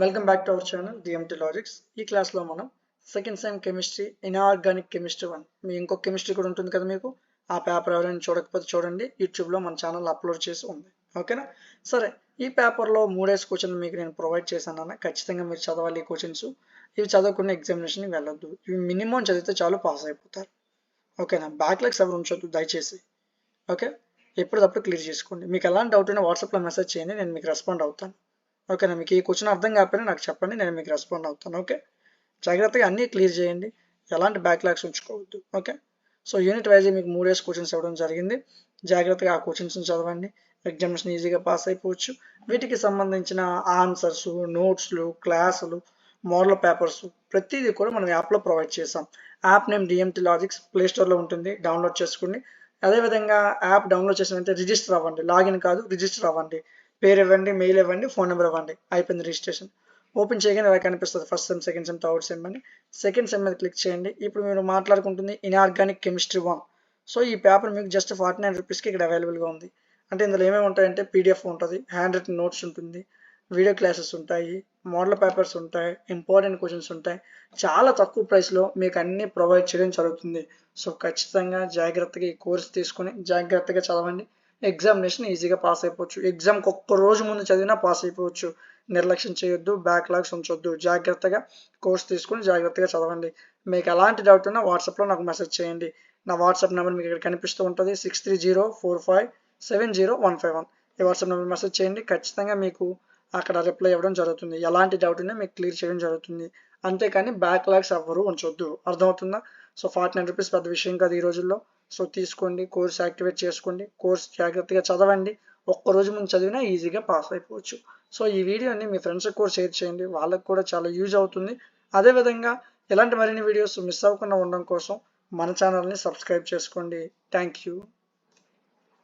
Welcome back to our channel DMT logics. ఈ క్లాస్లో మనం second sem chemistry inorganic chemistry 1 మీ ఇంకో కెమిస్ట్రీ కూడా ఉంటుంది కదా మీకు. ఆ పేపర్ ఎవరైనా చూడకపోతే చూడండి, యూట్యూబ్లో మన ఛానల్ అప్లోడ్ చేసి ఉంది. ఓకేనా? సరే, ఈ పేపర్లో 3 క్వశ్చన్లు మీకు నేను ప్రొవైడ్ చేశాను. ఖచ్చితంగా మీరు చదవాలి ఈ క్వశ్చన్స్. ఇవి చదవకుండా ఎగ్జామినేషన్కి వెళ్ళొద్దు. ఇవి మినిమం చదివితే చాలు, పాస్ అయిపోతారు. ఓకేనా? బ్యాక్లాగ్స్ ఎవరు ఉంచొద్దు దయచేసి. ఓకే, ఎప్పటికప్పుడు క్లియర్ చేసుకోండి. మీకు ఎలాంటి డౌట్ అయినా వాట్సాప్లో మెసేజ్ చేయండి, నేను మీకు రెస్పాండ్ అవుతాను. ఓకేనా? మీకు ఈ క్వశ్చన్ అర్థం కాకపోయినా నాకు చెప్పండి, నేను మీకు రెస్పాండ్ అవుతాను. ఓకే, జాగ్రత్తగా అన్నీ క్లియర్ చేయండి, ఎలాంటి బ్యాక్లాగ్స్ ఉంచుకోవద్దు. ఓకే, సో యూనిట్ వైజ్ మీకు 3 క్వశ్చన్స్ ఇవ్వడం జరిగింది. జాగ్రత్తగా ఆ క్వశ్చన్స్ చదవండి, ఎగ్జామినేషన్ ఈజీగా పాస్ అయిపోవచ్చు. వీటికి సంబంధించిన ఆన్సర్స్, నోట్స్లు, క్లాసులు, మోడల్ పేపర్స్ ప్రతిదీ కూడా మనం యాప్లో ప్రొవైడ్ చేసాం. యాప్ నేమ్ డిఎంటీ లాజిక్స్, ప్లేస్టోర్లో ఉంటుంది, డౌన్లోడ్ చేసుకోండి. అదేవిధంగా యాప్ డౌన్లోడ్ చేసిన వెంటనే రిజిస్టర్ అవ్వండి, లాగిన్ కాదు రిజిస్టర్ అవ్వండి. పేరు ఇవ్వండి, మెయిల్ ఇవ్వండి, ఫోన్ నెంబర్ ఇవ్వండి, అయిపోయింది రిజిస్ట్రేషన్. ఓపెన్ చేయగానే ఇలా కనిపిస్తుంది first sem, second sem, third sem అని. సెకండ్ సెమ్ మీద క్లిక్ చేయండి. ఇప్పుడు మీరు మాట్లాడుకుంటుంది ఇన్ఆర్గానిక్ కెమిస్ట్రీ 1. సో ఈ పేపర్ మీకు జస్ట్ 49 రూపీస్కి ఇక్కడ అవైలబుల్గా ఉంది. అంటే ఇందులో ఏమేమి ఉంటాయంటే పీడిఎఫ్ ఉంటుంది, హ్యాండ్ రిటన్ నోట్స్ ఉంటుంది, వీడియో క్లాసెస్ ఉంటాయి, మోడల్ పేపర్స్ ఉంటాయి, ఇంపార్టెంట్ క్వశ్చన్స్ ఉంటాయి. చాలా తక్కువ ప్రైస్లో మీకు అన్ని ప్రొవైడ్ చేయడం జరుగుతుంది. సో ఖచ్చితంగా జాగ్రత్తగా ఈ కోర్స్ తీసుకొని జాగ్రత్తగా చదవండి. ఎగ్జామినేషన్ ఈజీగా పాస్ అయిపోవచ్చు. ఎగ్జామ్కి ఒక్క రోజు ముందు చదివినా పాస్ అయిపోవచ్చు. నిర్లక్ష్యం చేయొద్దు, బ్యాక్లాగ్స్ ఉంచొద్దు. జాగ్రత్తగా కోర్స్ తీసుకుని జాగ్రత్తగా చదవండి. మీకు ఎలాంటి డౌట్ ఉన్నా వాట్సాప్లో నాకు మెసేజ్ చేయండి. నా వాట్సాప్ నెంబర్ మీకు ఇక్కడ కనిపిస్తూ ఉంటుంది, 6304570151. ఈ వాట్సాప్ నెంబర్ మెసేజ్ చేయండి, ఖచ్చితంగా మీకు అక్కడ రిప్లై ఇవ్వడం జరుగుతుంది. ఎలాంటి డౌట్ ఉన్నా మీకు క్లియర్ చేయడం జరుగుతుంది. అంతేకాని బ్యాక్లాగ్స్ ఎవ్వరూ ఉంచొద్దు. అర్థమవుతుందా? సో 49 రూపీస్ పెద్ద విషయం కాదు ఈ రోజుల్లో. సో తీసుకోండి, కోర్స్ యాక్టివేట్ చేసుకోండి, కోర్స్ జాగ్రత్తగా చదవండి. ఒక్కరోజు ముందు చదివినా ఈజీగా పాస్ అయిపోవచ్చు. సో ఈ వీడియోని మీ ఫ్రెండ్స్కి కూడా షేర్ చేయండి, వాళ్ళకి కూడా చాలా యూజ్ అవుతుంది. అదేవిధంగా ఇలాంటి మరిన్ని వీడియోస్ మిస్ అవ్వకుండా ఉండడం కోసం మన ఛానల్ని సబ్స్క్రైబ్ చేసుకోండి. Thank you.